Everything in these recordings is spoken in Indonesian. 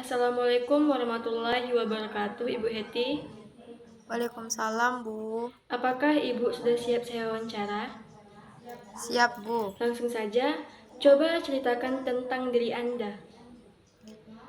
Assalamualaikum warahmatullahi wabarakatuh, Ibu Heti. Waalaikumsalam, Bu. Apakah Ibu sudah siap saya wawancara? Siap, Bu. Langsung saja, coba ceritakan tentang diri Anda.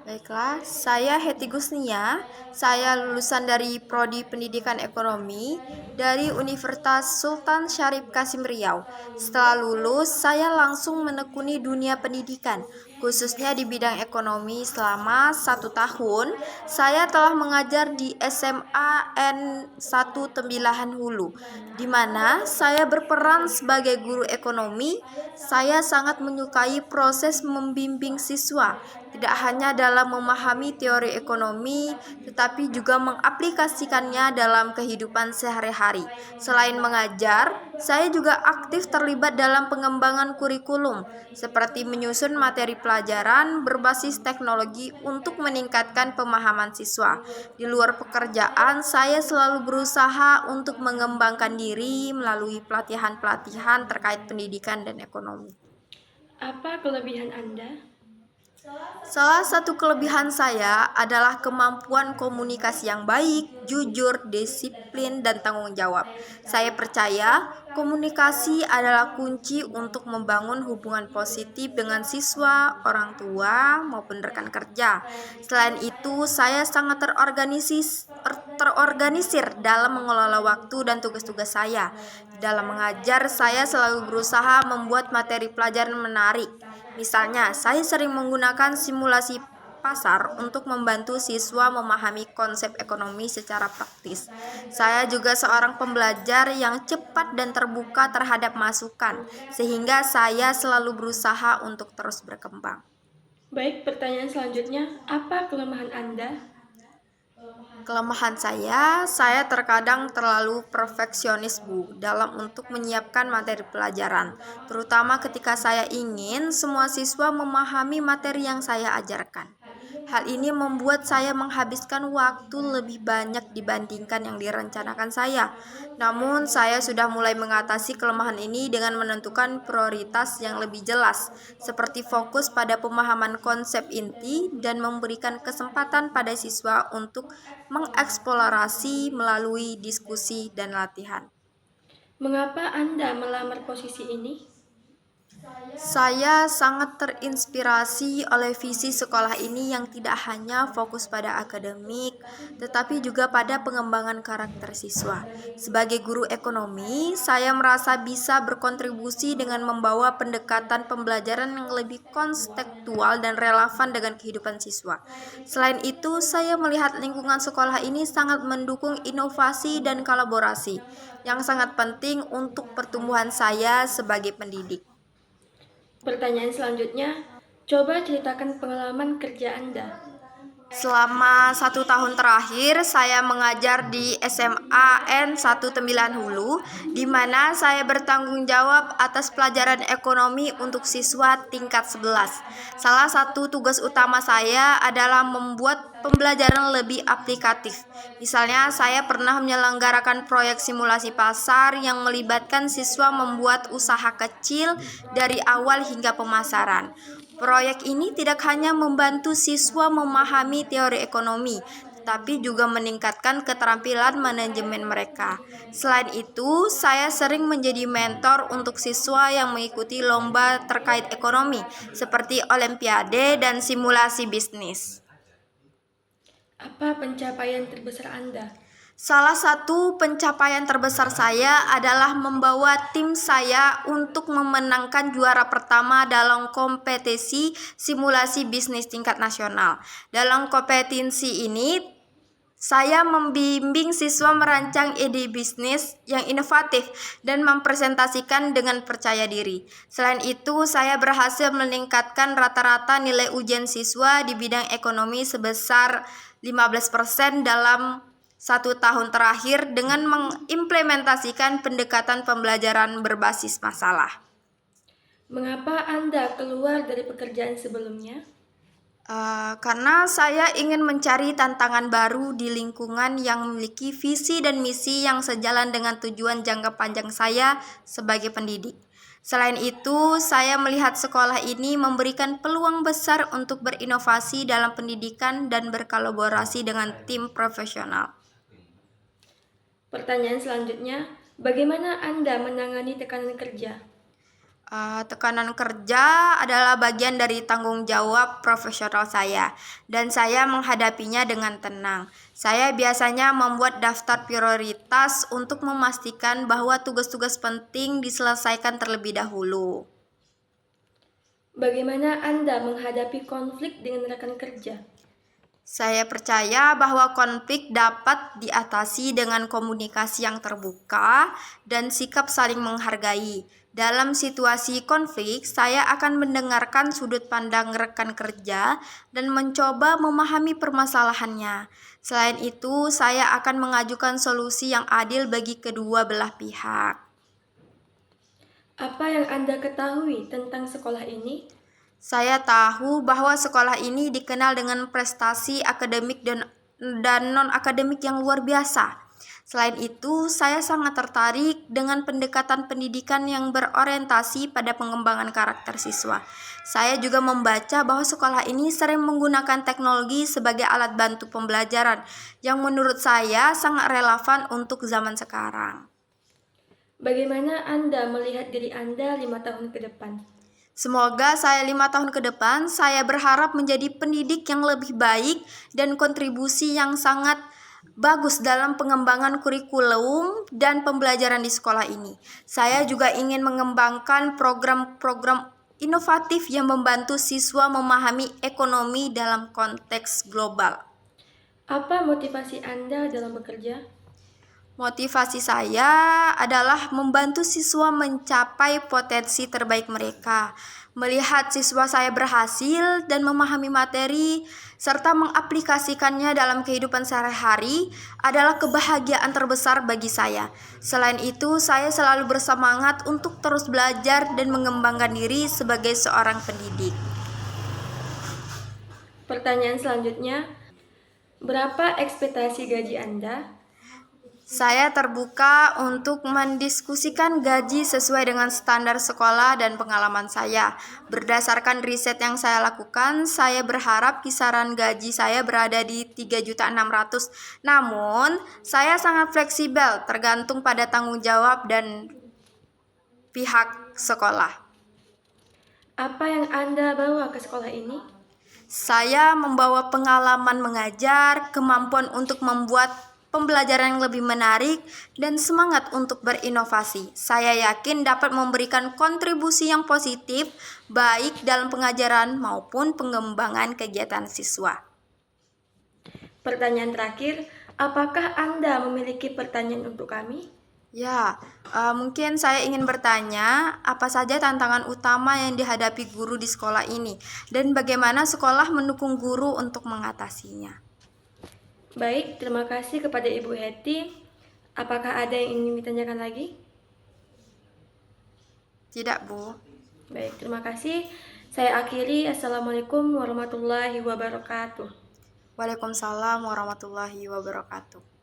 Baiklah, saya Heti Gusnia. Saya lulusan dari Prodi Pendidikan Ekonomi dari Universitas Sultan Syarif Kasim Riau. Setelah lulus, saya langsung menekuni dunia pendidikan, khususnya di bidang ekonomi selama 1 tahun. Saya telah mengajar di SMA N1 Tembilahan Hulu, di mana saya berperan sebagai guru ekonomi. Saya sangat menyukai proses membimbing siswa, tidak hanya dalam memahami teori ekonomi, tetapi juga mengaplikasikannya dalam kehidupan sehari-hari. Selain mengajar, saya juga aktif terlibat dalam pengembangan kurikulum, seperti menyusun materi pelajaran berbasis teknologi untuk meningkatkan pemahaman siswa. Di luar pekerjaan, saya selalu berusaha untuk mengembangkan diri melalui pelatihan-pelatihan terkait pendidikan dan ekonomi. Apa kelebihan Anda? Salah satu kelebihan saya adalah kemampuan komunikasi yang baik, jujur, disiplin, dan tanggung jawab. Saya percaya komunikasi adalah kunci untuk membangun hubungan positif dengan siswa, orang tua, maupun rekan kerja. Selain itu, saya sangat terorganisir dalam mengelola waktu dan tugas-tugas saya. Dalam mengajar, saya selalu berusaha membuat materi pelajaran menarik. Misalnya, saya sering menggunakan simulasi pasar untuk membantu siswa memahami konsep ekonomi secara praktis. Saya juga seorang pembelajar yang cepat dan terbuka terhadap masukan, sehingga saya selalu berusaha untuk terus berkembang. Baik, pertanyaan selanjutnya, apa kelemahan Anda? Kelemahan saya terkadang terlalu perfeksionis, Bu, dalam untuk menyiapkan materi pelajaran, terutama ketika saya ingin semua siswa memahami materi yang saya ajarkan. Hal ini membuat saya menghabiskan waktu lebih banyak dibandingkan yang direncanakan saya. Namun, saya sudah mulai mengatasi kelemahan ini dengan menentukan prioritas yang lebih jelas, seperti fokus pada pemahaman konsep inti dan memberikan kesempatan pada siswa untuk mengeksplorasi melalui diskusi dan latihan. Mengapa Anda melamar posisi ini? Saya sangat terinspirasi oleh visi sekolah ini yang tidak hanya fokus pada akademik, tetapi juga pada pengembangan karakter siswa. Sebagai guru ekonomi, saya merasa bisa berkontribusi dengan membawa pendekatan pembelajaran yang lebih konstekstual dan relevan dengan kehidupan siswa. Selain itu, saya melihat lingkungan sekolah ini sangat mendukung inovasi dan kolaborasi, yang sangat penting untuk pertumbuhan saya sebagai pendidik. Pertanyaan selanjutnya, coba ceritakan pengalaman kerja Anda. Selama 1 tahun terakhir, saya mengajar di SMA N1 Tembilahan Hulu, di mana saya bertanggung jawab atas pelajaran ekonomi untuk siswa tingkat 11. Salah satu tugas utama saya adalah membuat pembelajaran lebih aplikatif. Misalnya, saya pernah menyelenggarakan proyek simulasi pasar yang melibatkan siswa membuat usaha kecil dari awal hingga pemasaran. Proyek ini tidak hanya membantu siswa memahami teori ekonomi, tetapi juga meningkatkan keterampilan manajemen mereka. Selain itu, saya sering menjadi mentor untuk siswa yang mengikuti lomba terkait ekonomi, seperti olimpiade dan simulasi bisnis. Apa pencapaian terbesar Anda? Salah satu pencapaian terbesar saya adalah membawa tim saya untuk memenangkan juara pertama dalam kompetisi simulasi bisnis tingkat nasional. Dalam kompetisi ini, saya membimbing siswa merancang ide bisnis yang inovatif dan mempresentasikan dengan percaya diri. Selain itu, saya berhasil meningkatkan rata-rata nilai ujian siswa di bidang ekonomi sebesar 15% dalam 1 tahun terakhir dengan mengimplementasikan pendekatan pembelajaran berbasis masalah. Mengapa Anda keluar dari pekerjaan sebelumnya? Karena saya ingin mencari tantangan baru di lingkungan yang memiliki visi dan misi yang sejalan dengan tujuan jangka panjang saya sebagai pendidik. Selain itu, saya melihat sekolah ini memberikan peluang besar untuk berinovasi dalam pendidikan dan berkolaborasi dengan tim profesional. Pertanyaan selanjutnya, bagaimana Anda menangani tekanan kerja? Tekanan kerja adalah bagian dari tanggung jawab profesional saya, dan saya menghadapinya dengan tenang. Saya biasanya membuat daftar prioritas untuk memastikan bahwa tugas-tugas penting diselesaikan terlebih dahulu. Bagaimana Anda menghadapi konflik dengan rekan kerja? Saya percaya bahwa konflik dapat diatasi dengan komunikasi yang terbuka dan sikap saling menghargai. Dalam situasi konflik, saya akan mendengarkan sudut pandang rekan kerja dan mencoba memahami permasalahannya. Selain itu, saya akan mengajukan solusi yang adil bagi kedua belah pihak. Apa yang Anda ketahui tentang sekolah ini? Saya tahu bahwa sekolah ini dikenal dengan prestasi akademik dan non-akademik yang luar biasa. Selain itu, saya sangat tertarik dengan pendekatan pendidikan yang berorientasi pada pengembangan karakter siswa. Saya juga membaca bahwa sekolah ini sering menggunakan teknologi sebagai alat bantu pembelajaran, yang menurut saya sangat relevan untuk zaman sekarang. Bagaimana Anda melihat diri Anda 5 tahun ke depan? Semoga 5 tahun ke depan, saya berharap menjadi pendidik yang lebih baik dan kontribusi yang sangat bagus dalam pengembangan kurikulum dan pembelajaran di sekolah ini. Saya juga ingin mengembangkan program-program inovatif yang membantu siswa memahami ekonomi dalam konteks global. Apa motivasi Anda dalam bekerja? Motivasi saya adalah membantu siswa mencapai potensi terbaik mereka. Melihat siswa saya berhasil dan memahami materi serta mengaplikasikannya dalam kehidupan sehari-hari adalah kebahagiaan terbesar bagi saya. Selain itu, saya selalu bersemangat untuk terus belajar dan mengembangkan diri sebagai seorang pendidik. Pertanyaan selanjutnya, berapa ekspektasi gaji Anda? Saya terbuka untuk mendiskusikan gaji sesuai dengan standar sekolah dan pengalaman saya. Berdasarkan riset yang saya lakukan, saya berharap kisaran gaji saya berada di 3.600.000. Namun, saya sangat fleksibel tergantung pada tanggung jawab dan pihak sekolah. Apa yang Anda bawa ke sekolah ini? Saya membawa pengalaman mengajar, kemampuan untuk membuat pembelajaran yang lebih menarik, dan semangat untuk berinovasi. Saya yakin dapat memberikan kontribusi yang positif, baik dalam pengajaran maupun pengembangan kegiatan siswa. Pertanyaan terakhir, apakah Anda memiliki pertanyaan untuk kami? Ya, mungkin saya ingin bertanya, apa saja tantangan utama yang dihadapi guru di sekolah ini, dan bagaimana sekolah mendukung guru untuk mengatasinya? Baik, terima kasih kepada Ibu Hetty. Apakah ada yang ingin ditanyakan lagi? Tidak, Bu. Baik, terima kasih. Saya akhiri. Assalamualaikum warahmatullahi wabarakatuh. Waalaikumsalam warahmatullahi wabarakatuh.